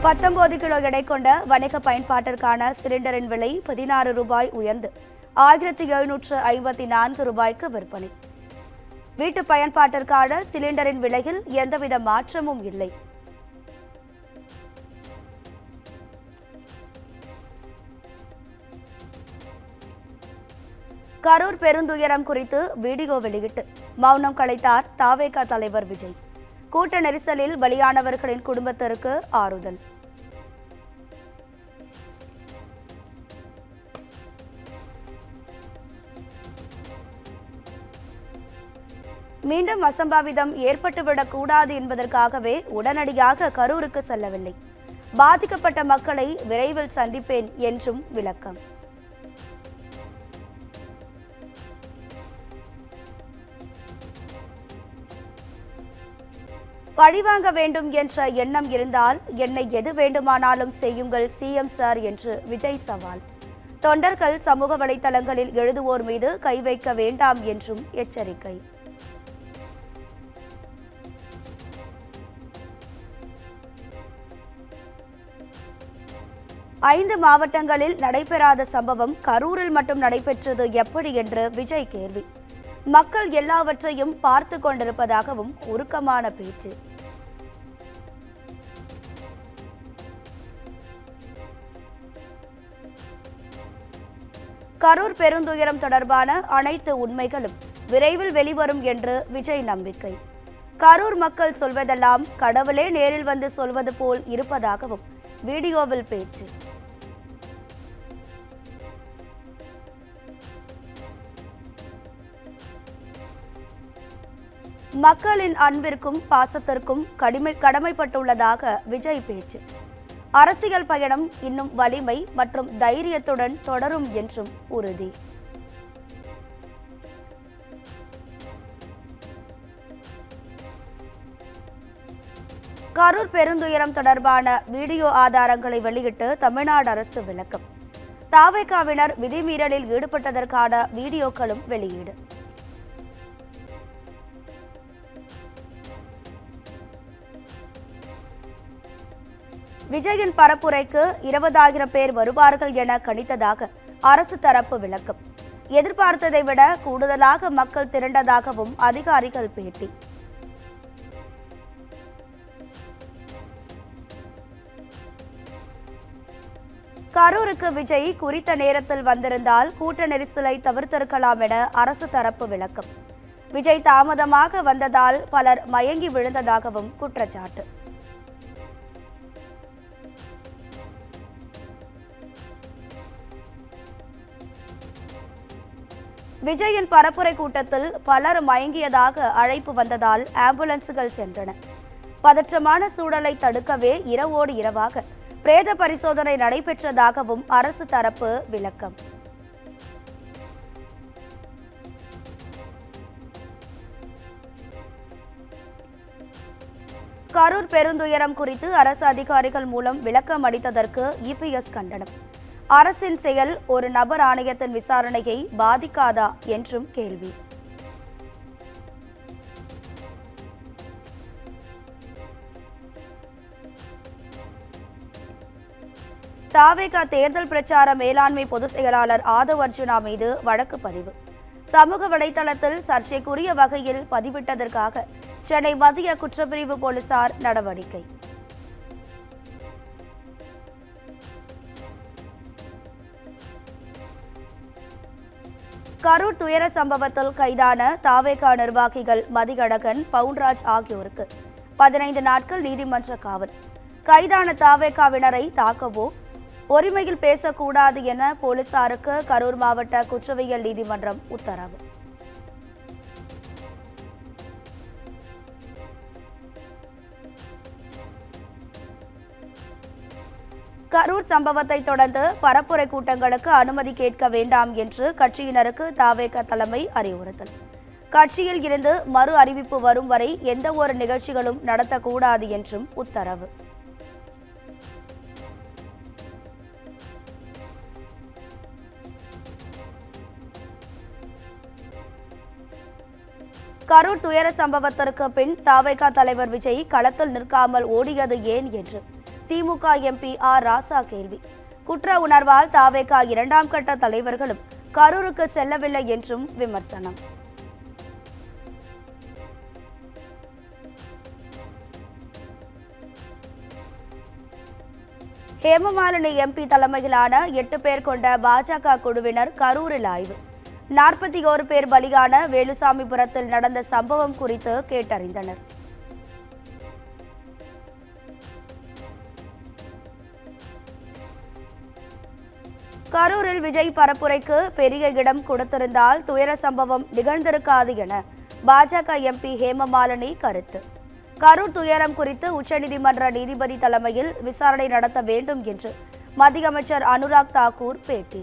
19 kilo எடை கொண்ட வணிக பயன்பாட்டிற்கான சிலிண்டரின் விலை 16 ரூபாய் உயர்ந்து 1754 ரூபாய்க்கு விற்பனை. வீட்டு பயன்பாட்டிற்கான சிலிண்டரின் விலையில் எந்தவித மாற்றமும் இல்லை. கரூர் பெருந்துயரம் குறித்து வீடியோ வெளியிட்டு மௌனம் கலைத்தார் தவேக தலைவர் விஜய். கூட்ட நெரிசலில் பலியானவர்களின் குடும்பத்திற்கு ஆறுதல். மீண்டும் அசம்பாவிதம் ஏற்பட்டுவிடக் கூடாது என்பதற்காகவே உடனடியாக கரூருக்கு செல்லவில்லை. பாதிக்கப்பட்ட மக்களை விரைவில் சந்திப்பேன் என்றும் விளக்கம். பழிவாங்க வேண்டும் என்ற எண்ணம் இருந்தால் என்னை எது வேண்டுமானாலும் செய்யுங்கள் சிஎம் சார் என்று விஜய் சவால். தொண்டர்கள் சமூக வலைதளங்களில் எழுதுவோர் மீது கை வைக்க வேண்டாம் என்றும் எச்சரிக்கை. ஐந்து மாவட்டங்களில் நடைபெறாத சம்பவம் கரூரில் மட்டும் நடைபெற்றது எப்படி என்று விஜய் கேள்வி. மக்கள் எல்லாவற்றையும் பார்த்து கொண்டிருப்பதாகவும் உருக்கமான பேச்சு. கரூர் பெருந்துயரம் தொடர்பான அனைத்து உண்மைகளும் விரைவில் வெளிவரும் என்று விஜய் நம்பிக்கை. கரூர் மக்கள் சொல்வதெல்லாம் கடவுளே நேரில் வந்து சொல்வது போல் இருப்பதாகவும் வீடியோவில் பேச்சு. மக்களின் அன்பிற்கும் பாசத்திற்கும் கடமைப்பட்டுள்ளதாக விஜய் பேச்சு. அரசியல் பயணம் இன்னும் வலிமை மற்றும் தைரியத்துடன் தொடரும் என்றும் உறுதி. கரூர் பெருந்துயரம் தொடர்பான வீடியோ ஆதாரங்களை வெளியிட்டு தமிழ்நாடு அரசு விளக்கம். தவேகவினர் விதிமீறலில் ஈடுபட்டதற்கான வீடியோக்களும் வெளியீடு. விஜயின் பரப்புரைக்கு 20,000 பேர் வருவார்கள் என கணித்ததாக அரசு தரப்பு விளக்கம். எதிர்பார்த்ததை விட கூடுதலாக மக்கள் திரண்டதாகவும் அதிகாரிகள் பேட்டி. கரூருக்கு விஜய் குறித்த நேரத்தில் வந்திருந்தால் கூட்ட நெரிசலை தவிர்த்திருக்கலாம் என அரசு தரப்பு விளக்கம். விஜய் தாமதமாக வந்ததால் பலர் மயங்கி விழுந்ததாகவும் குற்றச்சாட்டு. விஜயின் பரப்புரை கூட்டத்தில் பலர் மயங்கியதாக அழைப்பு வந்ததால் ஆம்புலன்ஸ்கள் சென்றன. பதற்றமான சூழலை தடுக்கவே இரவோடு இரவாக பிரேத பரிசோதனை நடைபெற்றதாகவும் அரசு தரப்பு விளக்கம். கரூர் பெருந்துயரம் குறித்து அரசு அதிகாரிகள் மூலம் விளக்கம் அளித்ததற்கு இபிஎஸ் கண்டனம். அரசின் செயல் ஒரு நபர் ஆணையத்தின் விசாரணையை பாதிக்காதா என்றும் கேள்வி. தவேக தேர்தல் பிரச்சார மேலாண்மை பொதுச் செயலாளர் ஆதவ் அர்ஜுனா மீது வழக்கு பதிவு. சமூக வலைதளத்தில் சர்ச்சைக்குரிய வகையில் பதிவிட்டதற்காக சென்னை மத்திய குற்றப்பிரிவு போலீசார் நடவடிக்கை. கரூர் துயர சம்பவத்தில் கைதான தவேக நிர்வாகிகள் மதிகழகன், பவுன்ராஜ் ஆகியோருக்கு 15 நாட்கள் நீதிமன்ற காவல். கைதான தவேகவினரை தாக்கவோ ஒருமையில் பேசக்கூடாது என போலீசாருக்கு கரூர் மாவட்ட குற்றவியல் நீதிமன்றம் உத்தரவு. கரூர் சம்பவத்தை தொடர்ந்து பரப்புரை கூட்டங்களுக்கு அனுமதி கேட்க வேண்டாம் என்று கட்சியினருக்கு தவேக தலைமை அறிவுறுத்தல். கட்சியில் இருந்து மறு அறிவிப்பு வரும் வரை எந்த ஒரு நிகழ்ச்சிகளும் நடத்தக்கூடாது என்றும் உத்தரவு. கரூர் துயர சம்பவத்திற்கு பின் தவேக தலைவர் விஜய் களத்தில் நிற்காமல் ஓடியது ஏன் என்று திமுக எம்பி ஆர் ராசா கேள்வி. குற்ற உணர்வால் தாவேகா 2ஆம் கட்ட தலைவர்களும் கரூருக்கு செல்லவில்லை என்றும் விமர்சனம். ஹேமமாலினி எம்பி தலைமையிலான 8 பேர் கொண்ட பாஜக குழுவினர் கரூரில் ஆய்வு. 41 பேர் பலியான வேலுசாமிபுரத்தில் நடந்த சம்பவம் குறித்து கேட்டறிந்தனர். கரூரில் விஜய் பரப்புரைக்கு பெரிய இடம் கொடுத்திருந்தால் துயர சம்பவம் நிகழ்ந்திருக்காது என பாஜக எம்பி ஹேமமாலினி கருத்து. கரூர் துயரம் குறித்து உச்சநீதிமன்ற நீதிபதி தலைமையில் விசாரணை நடத்த வேண்டும் என்று மத்திய அமைச்சர் அனுராக் தாக்கூர் பேட்டி.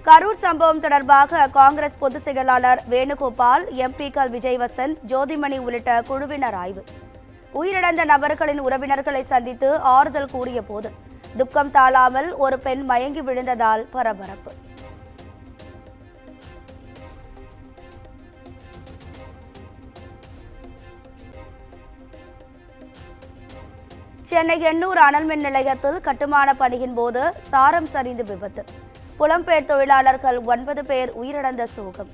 கரூர் சம்பவம் தொடர்பாக காங்கிரஸ் பொதுச் செயலாளர் வேணுகோபால், எம்பிக்கள் விஜய் வசந்த், ஜோதிமணி உள்ளிட்ட குழுவினர் ஆய்வு. உயிரிழந்த நபர்களின் உறவினர்களை சந்தித்து ஆறுதல் கூறிய போது துக்கம் தாழாமல் ஒரு பெண் மயங்கி விழுந்ததால் பரபரப்பு. சென்னை எண்ணூர் அனல் மின் நிலையத்தில் கட்டுமான பணியின் போது சாரம் சரிந்து விபத்து. புலம்பெயர் தொழிலாளர்கள் 9 பேர் உயிரிழந்த சோகம்.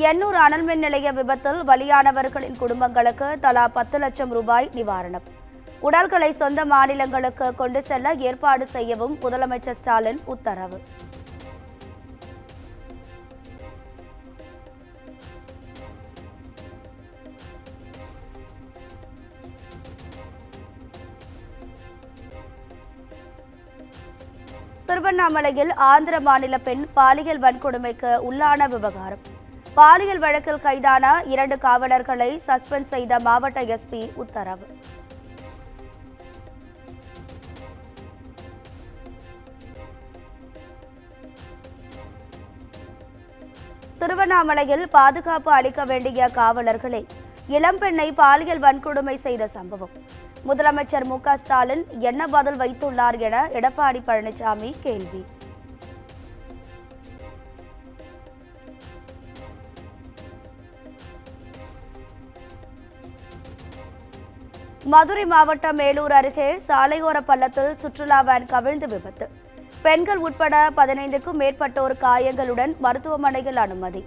எண்ணூர் அனல் மின் நிலைய விபத்தில் பலியானவர்களின் குடும்பங்களுக்கு தலா 10 லட்சம் ரூபாய் நிவாரணம். உடல்களை சொந்த மாநிலங்களுக்கு கொண்டு செல்ல ஏற்பாடு செய்யவும் முதலமைச்சர் ஸ்டாலின் உத்தரவு. திருவண்ணாமலையில் ஆந்திர மாநில பெண் பாலியல் வன்கொடுமைக்கு உள்ளான விவகாரம். பாலியல் வழக்கில் கைதான 2 காவலர்களை சஸ்பெண்ட் செய்த மாவட்ட எஸ்பி உத்தரவு. திருவண்ணாமலையில் பாதுகாப்பு அளிக்க வேண்டிய காவலர்களை இளம்பெண்ணை பாலியல் வன்கொடுமை செய்த சம்பவம். முதலமைச்சர் மு.க. ஸ்டாலின் என்ன பதில் வைத்துள்ளார் என எடப்பாடி பழனிசாமி கேள்வி. மதுரை மாவட்டம் மேலூர் அருகே சாலையோர பள்ளத்தில் சுற்றுலா வேன் கவிழ்ந்து விபத்து. பெண்கள் உட்பட 15க்கும் மேற்பட்டோர் காயங்களுடன் மருத்துவமனையில் அனுமதி.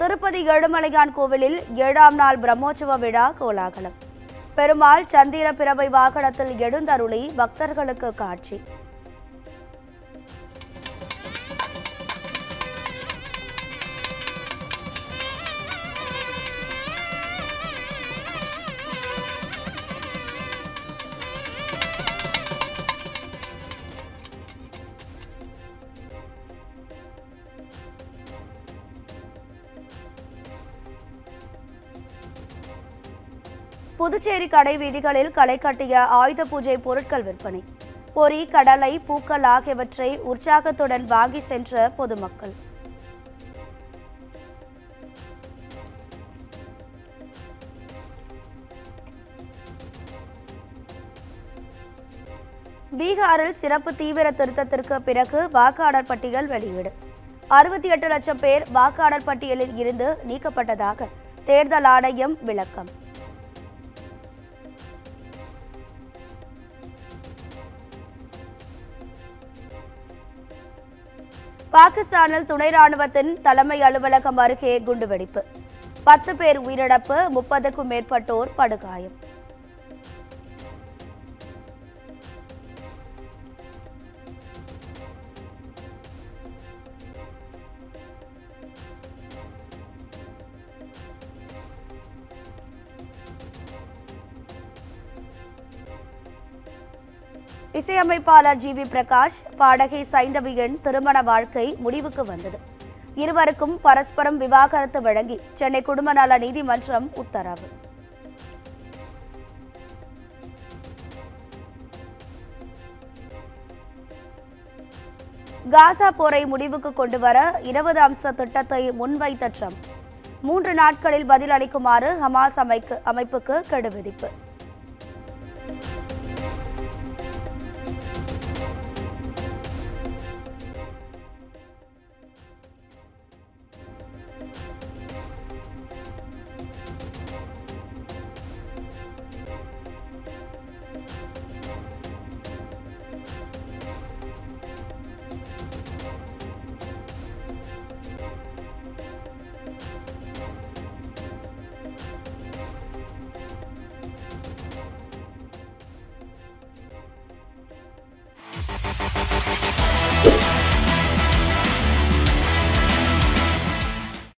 திருப்பதி ஏழுமலையான் கோவிலில் 7ஆம் நாள் பிரம்மோற்சவ விழா கோலாகலம். பெருமாள் சந்திர பிறவை வாகனத்தில் எழுந்தருளி பக்தர்களுக்கு காட்சி. புதுச்சேரி கடை வீதிகளில் களை கட்டிய ஆயுத பூஜை பொருட்கள் விற்பனை. பொறி, கடலை, பூக்கள் ஆகியவற்றை உற்சாகத்துடன் வாங்கி சென்ற பொதுமக்கள். பீகாரில் சிறப்பு தீவிர திருத்தத்திற்கு பிறகு வாக்காளர் பட்டியல் வெளியீடு. 68 லட்சம் பேர் வாக்காளர் பட்டியலில் இருந்து நீக்கப்பட்டதாக தேர்தல் ஆணையம் விளக்கம். பாகிஸ்தானில் துணை ராணுவத்தின் தலைமை அலுவலகம் அருகே குண்டுவெடிப்பு. 10 பேர் உயிரிழப்பு, 30க்கும் மேற்பட்டோர் படுகாயம். இசையமைப்பாளர் ஜி.வி. பிரகாஷ், பாடகி சைந்தவியின் திருமண வாழ்க்கை முடிவுக்கு வந்தது. இருவருக்கும் பரஸ்பரம் விவாகரத்து வழங்கி சென்னை குடும்ப நல நீதிமன்றம் உத்தரவு. காசா போரை முடிவுக்கு கொண்டுவர 20 அம்ச திட்டத்தை முன்வைத்த ட்ரம்ப் 3 நாட்களில் பதில் அளிக்குமாறு ஹமாஸ் அமைப்புக்கு கெடு விதிப்பு.